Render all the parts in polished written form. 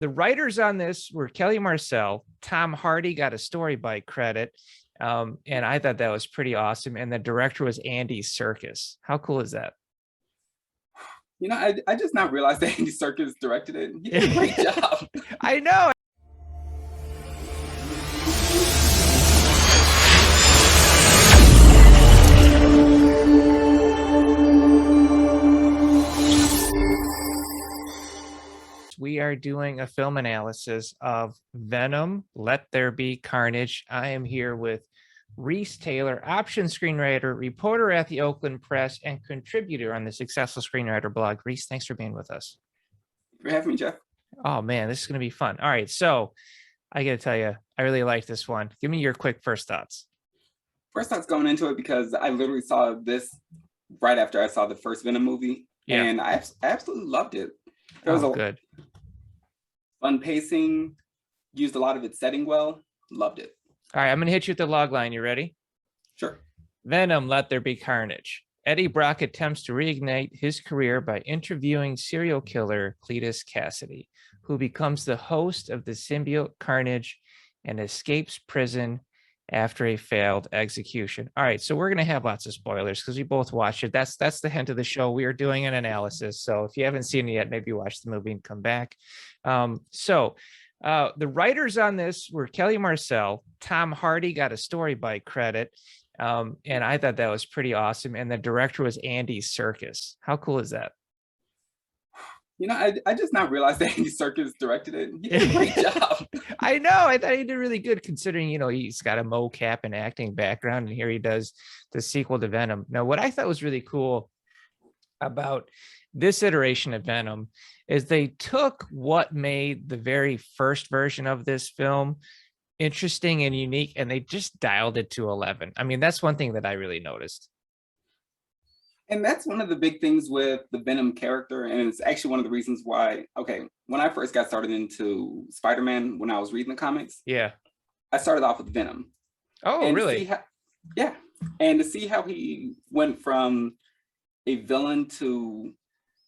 The writers on this were Kelly Marcel. Tom Hardy got a story by credit. And I thought that was pretty awesome. And the director was Andy Serkis. How cool is that? I just not realized that Andy Serkis directed it. He did a great job. I know. We are doing a film analysis of Venom, Let There Be Carnage. I am here with Reece Taylor, option screenwriter, reporter at the Oakland Press, and contributor on the Successful Screenwriter blog. Reece, thanks for being with us. For having me, Jeff. Oh, man, this is going to be fun. All right, so I got to tell you, I really like this one. Give me your quick first thoughts. First thoughts going into it, because I literally saw this right after I saw the first Venom movie, and I absolutely loved it. It was good. Fun pacing, used a lot of its setting well, loved it. All right, I'm going to hit you with the log line. You ready? Sure. Venom, Let There Be Carnage. Eddie Brock attempts to reignite his career by interviewing serial killer Cletus Kasady, who becomes the host of the symbiote Carnage and escapes prison after a failed execution. All right, so we're going to have lots of spoilers because we both watched it. That's the hint of the show. We are doing an analysis. So if you haven't seen it yet, maybe watch the movie and come back. The writers on this were Kelly Marcel. Tom Hardy got a story by credit. And I thought that was pretty awesome. And the director was Andy Serkis. How cool is that? I just not realized that Andy Serkis directed it. He did a great job. I know. I thought he did really good considering, he's got a mocap and acting background, and here he does the sequel to Venom. Now, what I thought was really cool about this iteration of Venom is they took what made the very first version of this film interesting and unique, and they just dialed it to 11. I mean, that's one thing that I really noticed. And that's one of the big things with the Venom character. And it's actually one of the reasons why, when I first got started into Spider-Man, when I was reading the comics, I started off with Venom. Oh, and really? And to see how he went from a villain to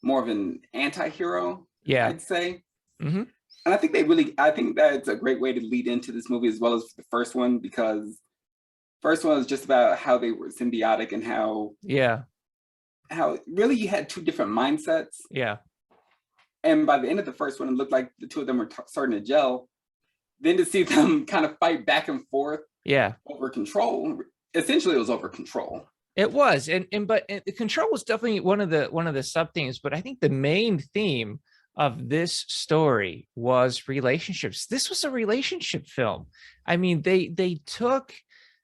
more of an anti-hero, I'd say. Mm-hmm. And I think that's a great way to lead into this movie as well as the first one, because first one was just about how they were symbiotic and how really you had two different mindsets. Yeah. And by the end of the first one, it looked like the two of them were starting to gel. Then to see them kind of fight back and forth over control, essentially it was over control. It was. But the control was definitely one of the sub themes, but I think the main theme of this story was relationships. This was a relationship film. I mean, they took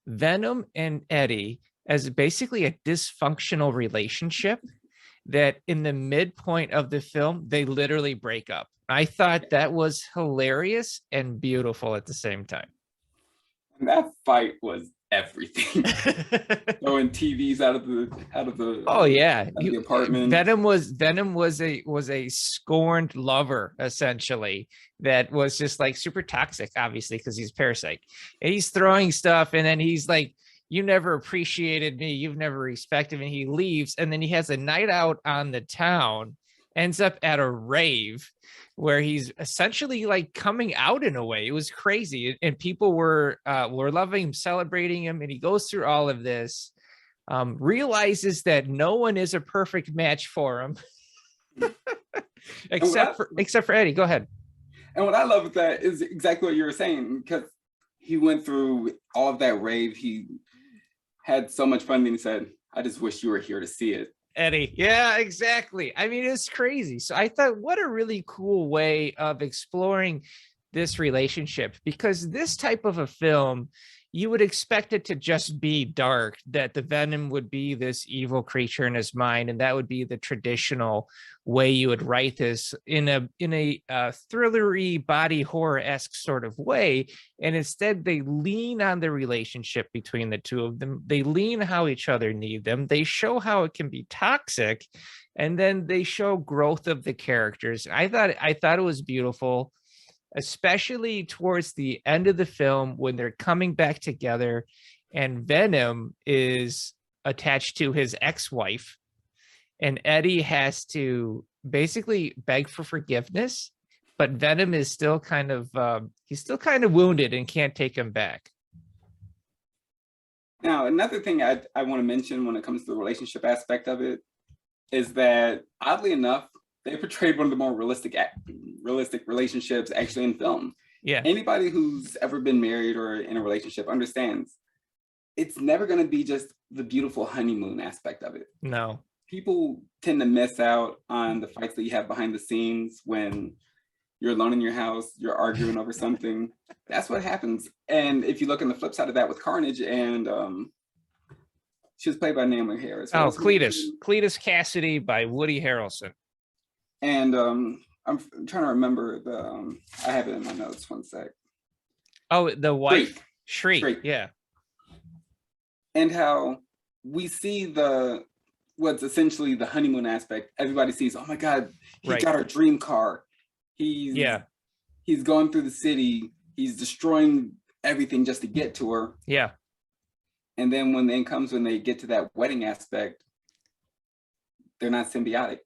Venom and Eddie as basically a dysfunctional relationship that in the midpoint of the film, they literally break up. I thought that was hilarious and beautiful at the same time. And that fight was everything. Throwing TVs out of the apartment. Venom was a scorned lover, essentially, that was just like super toxic, obviously, because he's a parasite. And he's throwing stuff, and then he's like, you never appreciated me, you've never respected me. And he leaves, and then he has a night out on the town, ends up at a rave where he's essentially like coming out in a way. It was crazy, and people were loving him, celebrating him, and he goes through all of this, realizes that no one is a perfect match for him except for Eddie. Go ahead. And what I love with that is exactly what you were saying, because he went through all of that rave. He had so much fun, and he said, I just wish you were here to see it. Eddie. Yeah, exactly. I mean, it's crazy. So I thought, what a really cool way of exploring this relationship, because this type of a film, you would expect it to just be dark, that the Venom would be this evil creature in his mind, and that would be the traditional way you would write this in a thrillery body horror-esque sort of way. And instead they lean on the relationship between the two of them. They lean how each other need them. They show how it can be toxic, and then they show growth of the characters. I thought it was beautiful, especially towards the end of the film when they're coming back together and Venom is attached to his ex-wife, and Eddie has to basically beg for forgiveness but Venom is still kind of he's still kind of wounded and can't take him back. Now, another thing I want to mention when it comes to the relationship aspect of it is that, oddly enough, they portrayed one of the more realistic relationships actually in film. Yeah. Anybody who's ever been married or in a relationship understands it's never going to be just the beautiful honeymoon aspect of it. No. People tend to miss out on the fights that you have behind the scenes when you're alone in your house, you're arguing over something. That's what happens. And if you look on the flip side of that with Carnage, and she was played by Naomi Harris. Oh, Cletus Kasady by Woody Harrelson. And I'm trying to remember the, I have it in my notes, one sec. Oh, the wife, Shriek. Yeah. And how we see what's essentially the honeymoon aspect. Everybody sees, oh my God, he got our dream car. He's going through the city. He's destroying everything just to get to her. Yeah. And then when they get to that wedding aspect, they're not symbiotic.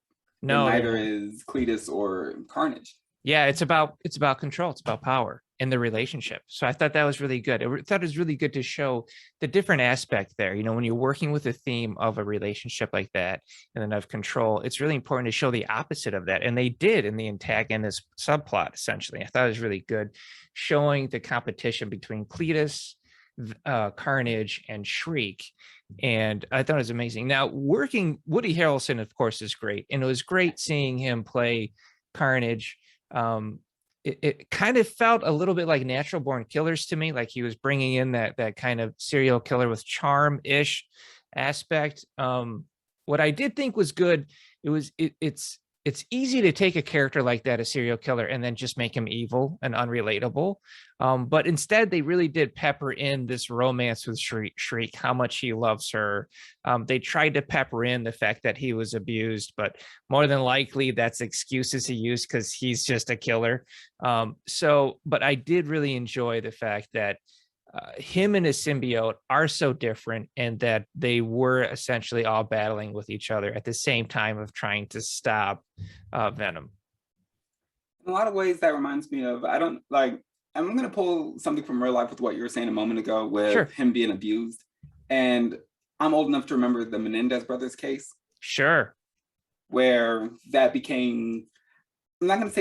No, and neither is Cletus or Carnage. Yeah, it's about control. It's about power in the relationship. So I thought that was really good. I thought it was really good to show the different aspect there. You know, when you're working with a theme of a relationship like that and then of control, it's really important to show the opposite of that. And they did in the antagonist subplot, essentially. I thought it was really good, showing the competition between Cletus, Carnage, and Shriek. And I thought it was amazing. Now, Woody Harrelson, of course, is great. And it was great seeing him play Carnage. It kind of felt a little bit like Natural Born Killers to me, like he was bringing in that kind of serial killer with charm-ish aspect. What I did think was good, it's easy to take a character like that, a serial killer, and then just make him evil and unrelatable. But instead, they really did pepper in this romance with Shriek, how much he loves her. They tried to pepper in the fact that he was abused, but more than likely that's excuses he used because he's just a killer. But I did really enjoy the fact that him and his symbiote are so different, and that they were essentially all battling with each other at the same time of trying to stop Venom. In a lot of ways, that reminds me of, I'm going to pull something from real life with what you were saying a moment ago with him being abused. And I'm old enough to remember the Menendez brothers case. Sure. Where that became, I'm not going to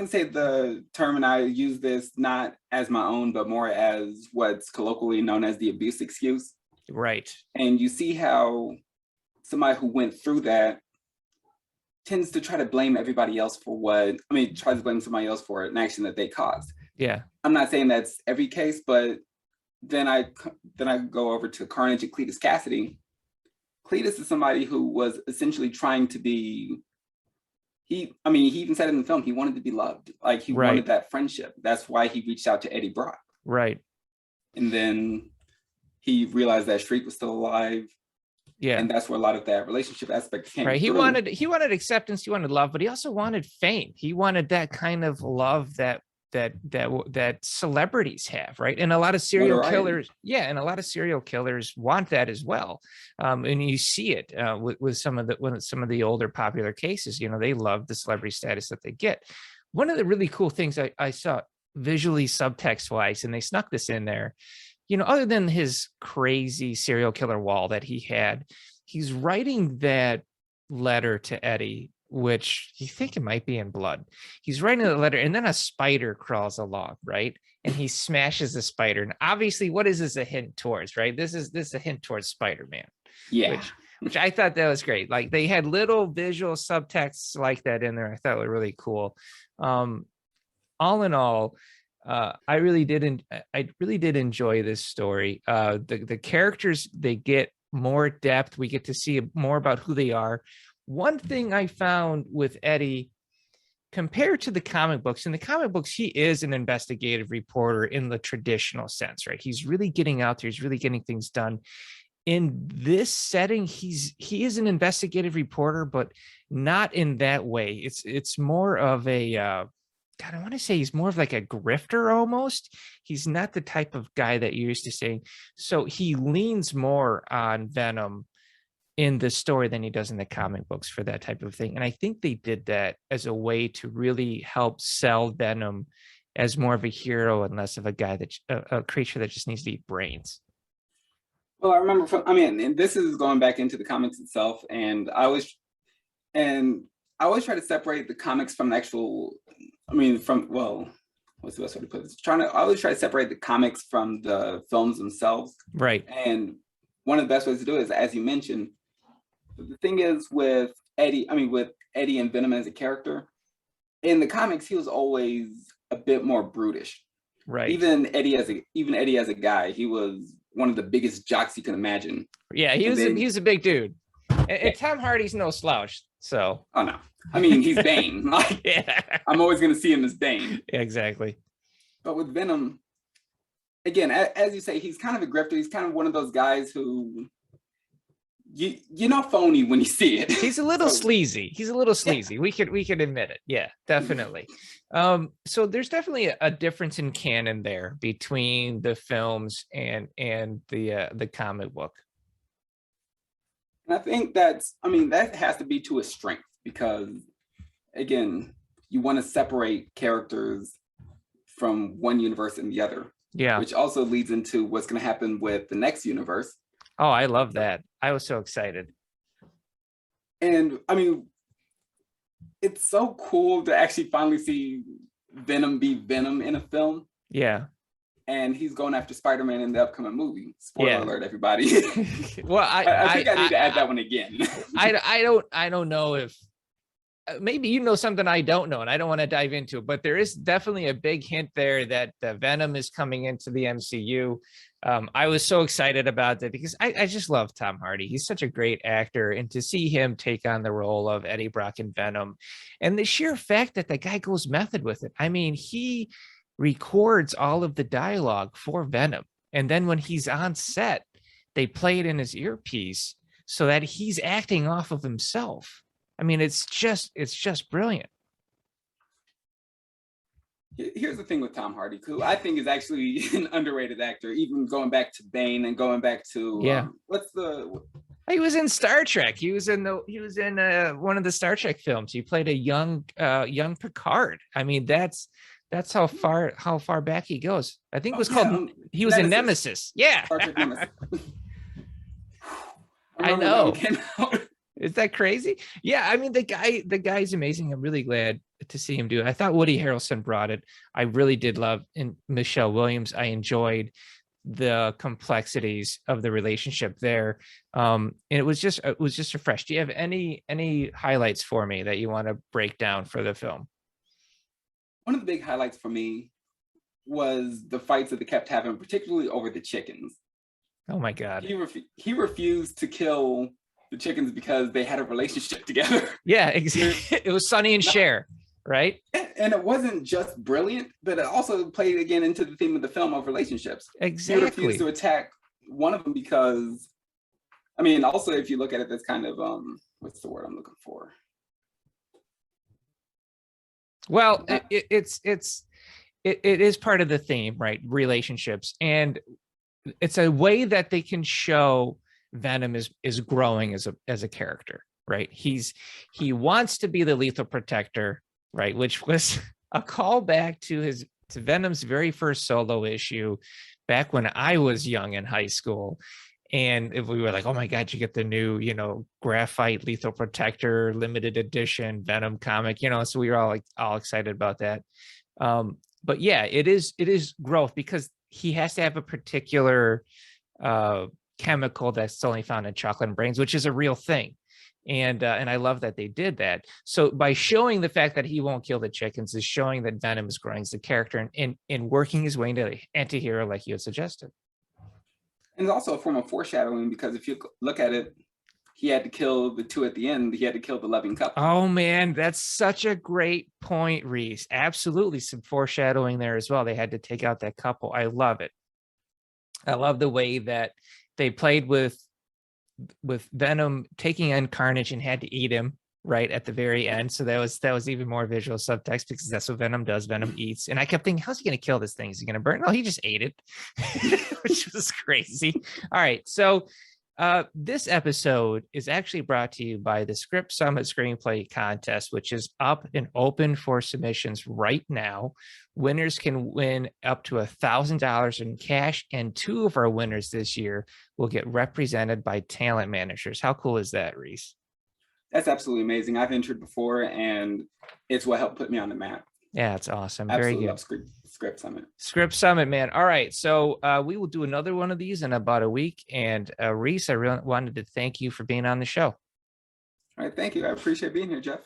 say the term, and I use this not as my own, but more as what's colloquially known as the abuse excuse. Right. And you see how somebody who went through that tends to try to blame everybody else for tries to blame somebody else for an action that they caused. Yeah. I'm not saying that's every case, but then I go over to Carnage and Cletus Kasady. Cletus is somebody who was essentially trying to be, he even said in the film, he wanted to be loved. Like, he wanted that friendship. That's why he reached out to Eddie Brock. Right. And then he realized that Shriek was still alive. Yeah. And that's where a lot of that relationship aspect came. Right. He wanted acceptance, he wanted love, but he also wanted fame. He wanted that kind of love that celebrities have, right? And a lot of serial killers, and a lot of serial killers want that as well. And you see it with some of the older popular cases. You know, they love the celebrity status that they get. One of the really cool things I saw visually, subtext wise, and they snuck this in there, you know, other than his crazy serial killer wall that he had, he's writing that letter to Eddie, which you think it might be in blood. He's writing a letter, and then a spider crawls along, right? And he smashes the spider. And obviously, what is this a hint towards, right? This is a hint towards Spider-Man. Yeah. Which I thought that was great. Like, they had little visual subtexts like that in there. I thought were really cool. All in all, I really did enjoy this story. The characters, they get more depth. We get to see more about who they are. One thing I found with Eddie, compared to the comic books, in the comic books, he is an investigative reporter in the traditional sense, right? He's really getting out there. He's really getting things done. In this setting, he is an investigative reporter, but not in that way. It's more of a, I want to say he's more of like a grifter almost. He's not the type of guy that you're used to seeing. So he leans more on Venom in the story than he does in the comic books for that type of thing. And I think they did that as a way to really help sell Venom as more of a hero and less of a guy that a creature that just needs to eat brains. Well, I remember and this is going back into the comics itself, and I always try to separate the comics from the actual, what's the best way to put this? I always try to separate the comics from the films themselves. Right. And one of the best ways to do it is, as you mentioned, the thing is with Eddie and Venom as a character, in the comics, he was always a bit more brutish. Right. Even Eddie as a guy, he was one of the biggest jocks you can imagine. Yeah, he was a big dude. And Tom Hardy's no slouch. So. Oh no. I mean, he's Bane. Yeah. I'm always going to see him as Bane. Yeah, exactly. But with Venom, again, as you say, he's kind of a grifter. He's kind of one of those guys who you know phony when you see it. He's a little sleazy. He's a little sleazy. Yeah. We can admit it. Yeah, definitely. So there's definitely a difference in canon there between the films and the comic book. And I think that has to be to a strength, because again, you want to separate characters from one universe and the other. Yeah. Which also leads into what's going to happen with the next universe. Oh, I love that. I was so excited. And I mean, it's so cool to actually finally see Venom be Venom in a film. Yeah. And he's going after Spider-Man in the upcoming movie. Spoiler alert, everybody. Well, I think I need to add that one again. I don't know if maybe you know something I don't know, and I don't want to dive into it, but there is definitely a big hint there that Venom is coming into the MCU. I was so excited about that because I just love Tom Hardy. He's such a great actor, and to see him take on the role of Eddie Brock in Venom, and the sheer fact that the guy goes method with it. I mean, he records all of the dialogue for Venom, and then when he's on set, they play it in his earpiece so that he's acting off of himself. I mean, it's just brilliant. Here's the thing with Tom Hardy, who I think is actually an underrated actor, even going back to Bane and going back to he was in Star Trek. He was in one of the Star Trek films. He played a young Picard. I mean, that's how far back he goes. I think it was called he was in Nemesis. Yeah. Star Trek Nemesis. I know. Is that crazy? Yeah, I mean, the guy's amazing. I'm really glad to see him do it. I thought Woody Harrelson brought it. I really did love in Michelle Williams. I enjoyed the complexities of the relationship there. And it was just refreshed. Do you have any highlights for me that you want to break down for the film? One of the big highlights for me was the fights that they kept having, particularly over the chickens. Oh my God. He refused to kill the chickens because they had a relationship together. Yeah, exactly. It was Sonny and Cher, right? And it wasn't just brilliant, but it also played again into the theme of the film of relationships. Exactly. He refused to attack one of them because, I mean, also if you look at it, that's kind of what's the word I'm looking for? Well, it is part of the theme, right? Relationships, and it's a way that they can show Venom is growing as a character, right? He wants to be the lethal protector, right? Which was a callback to Venom's very first solo issue back when I was young in high school. And if we were like, oh my God, you get the new, graphite lethal protector, limited edition Venom comic, so we were all excited about that. But yeah, it is growth because he has to have a particular chemical that's only found in chocolate and brains, which is a real thing. And I love that they did that. So by showing the fact that he won't kill the chickens is showing that Venom is growing as a character and working his way into the anti-hero like you had suggested. And it's also a form of foreshadowing because if you look at it, he had to kill the two at the end. He had to kill the loving couple. Oh man, that's such a great point, Reece. Absolutely some foreshadowing there as well. They had to take out that couple. I love it. I love the way that they played with Venom taking on Carnage and had to eat him right at the very end. So that was even more visual subtext because that's what Venom does. Venom eats. And I kept thinking, how's he going to kill this thing? Is he going to burn? No, he just ate it, which was crazy. All right. So This episode is actually brought to you by the Script Summit Screenplay Contest, which is up and open for submissions right now. Winners can win up to $1,000 in cash, and 2 of our winners this year will get represented by talent managers. How cool is that, Reece? That's absolutely amazing. I've entered before, and it's what helped put me on the map. Yeah, it's awesome. Absolutely Very good. love Script Summit. Script Summit, man. All right. So we will do another one of these in about a week. And Reece, I really wanted to thank you for being on the show. All right. Thank you. I appreciate being here, Jeff.